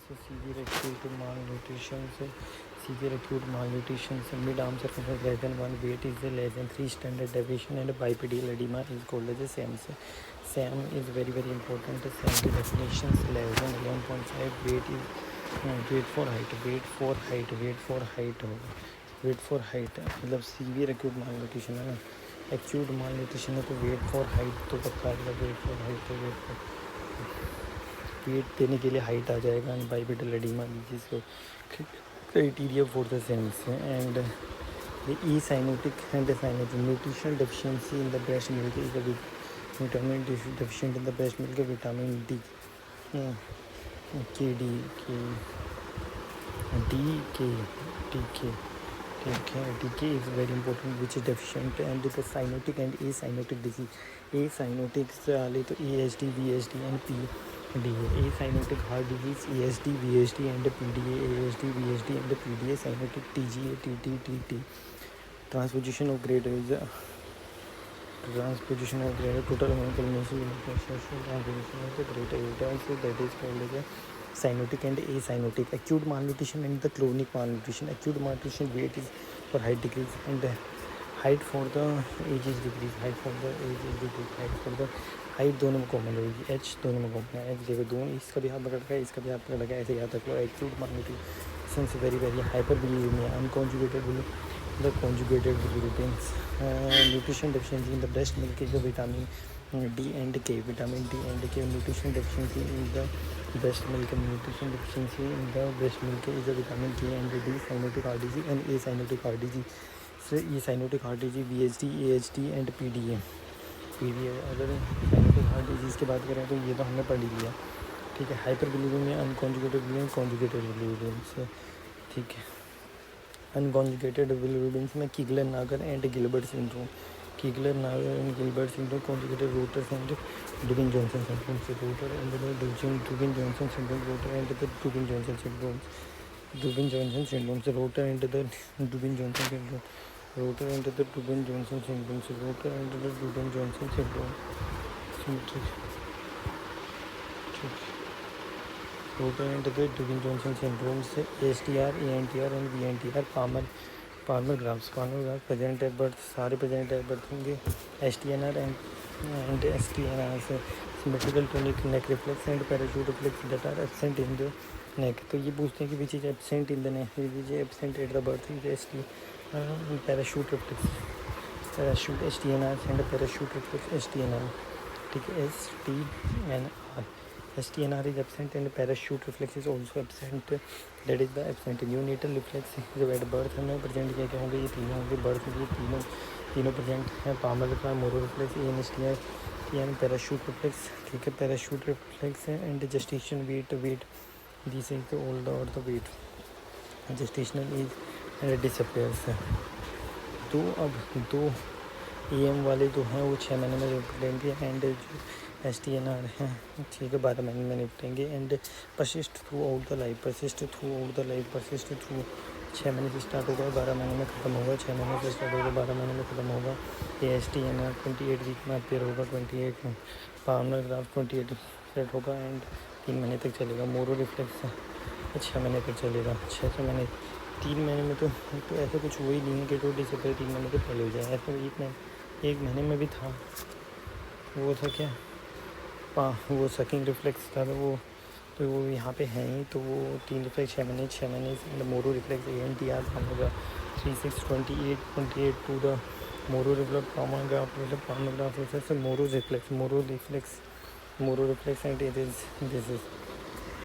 severe acute malnutrition, mid arm circumference less than 1, weight is less than 3 standard deviation, and bipedal edema is called as a SAM. SAM is very very important. SAM की definition less than 11.5, weight is weight for height मतलब severe acute malnutrition है ना, acute malnutrition है तो wait for height तो पक्का आएगा, wait for wait देने के लिए हाइट आ जाएगा, एंड बाइपेटल एडिमा जिसको criteria for the sense and E cyanotic and cyanotic nutritional deficiency in the breast milk is the vitamin deficient in the breast milk, vitamin D के D के is very important, which is deficient, and the cyanotic and acyanotic disease. Acyanotic वाले तो ASD, VSD and PDA. Acyanotic heart disease, ASD, VSD and PDA. ASD, VSD and PDA. Cyanotic TGA, TT. Transposition of grade is total transposition of the grade evidence, that is called as cyanotic and acyanotic. Acute malnutrition and the chronic malnutrition. Acute malnutrition, weight is for height decrease and height for the age is decrease. Height for the height दोनों में common रहेगी, H दोनों में common है, H देखो दोनों, इसका भी हाथ पकड़ रखा है, इसका भी हाथ पकड़ रखा है, ऐसे याद रख लो. Acute malnutrition is very very hyperbilirubinemia, unconjugated the conjugated bilirubins. Nutrition deficiency in the breast milk is the vitamin D and K. Vitamin D and K. Nutrition deficiency in the breast milk. Nutrition deficiency in the breast milk is the vitamin K and D. Cyanotic heart disease and acyanotic heart disease. So acyanotic heart disease, VSD, AHD and PDA. अगर cyanotic heart disease की बात करें तो ये तो हमने पढ़ लिया, ठीक है. Hyperbilirubinemia, unconjugated bilirubin, conjugated bilirubin से, ठीक है. अनकॉन्जुगेटेड बिलिरूबिन में Crigler Najjar and Gilbert syndrome, Crigler Najjar and Gilbert syndrome, conjugated Rotor and Dubin Johnson syndrome से, Rotor and Dubin Johnson syndrome, Rotor and the Dubin Johnson syndrome, Dubin Johnson syndrome से, Rotor and the Dubin Johnson syndrome, Rotor and the Dubin Johnson syndrome से, Rotor and the Dubin Johnson syndrome, ठीक. Rotor and the Dubin Johnson syndrome से ASTR, ANTR and VNTR, palmar graphs present at birth, सारे present at birth होंगे. STNR and STNR से symmetrical tonic neck reflex and parachute reflex that are absent in the neck. तो ये पूछते हैं कि which is absent in the neck, which is absent at the birth is parachute reflex, parachute STNR and parachute reflex STNR, ठीक है. STNR is absent and parachute reflex is also absent, that is the absent. Neonatal reflex जब at birth में present क्या होंगे, ये तीनों होंगे, birth में ये तीनों प्रेजेंट हैं. Palmar reflex, Moro reflex, ANSTR and parachute reflex, ठीक है. Parachute reflex and gestation weight this is all the और the weight gestational age disappears. दो AM वाले जो हैं वो 6 महीने में निपटेंगे, एंड जो STNR हैं, ठीक है, 12 महीने में निपटेंगे. And persist through out the life, persist through 6 महीने से स्टार्ट होगा, 12 महीने में ख़त्म होगा. 6 महीने से स्टार्ट होगा, 12 महीने में ख़त्म होगा. ये STNR 28 वीक में अपेयर होगा, 28 में. पाल्मर ग्राफ 28 सेट होगा एंड 3 महीने तक चलेगा. मोरो रिफ्लेक्स 6 महीने तक चलेगा, 6 महीने. 3 महीने में तो ऐसा कुछ हो ही नहीं है कि तो डिसअपियर 3 महीने तो पहले हो जाए. ऐसा एक महीने में भी था, वो था क्या, वो सकिंग रिफ्लेक्स था, तो वो यहाँ पे है ही. तो वो 3 रिफ्लेक्स 6 महीने. मोरो रिफ्लेक्स ANTR होगा 3628 to the Moro reflex palmar graph reflex Moro reflex and this is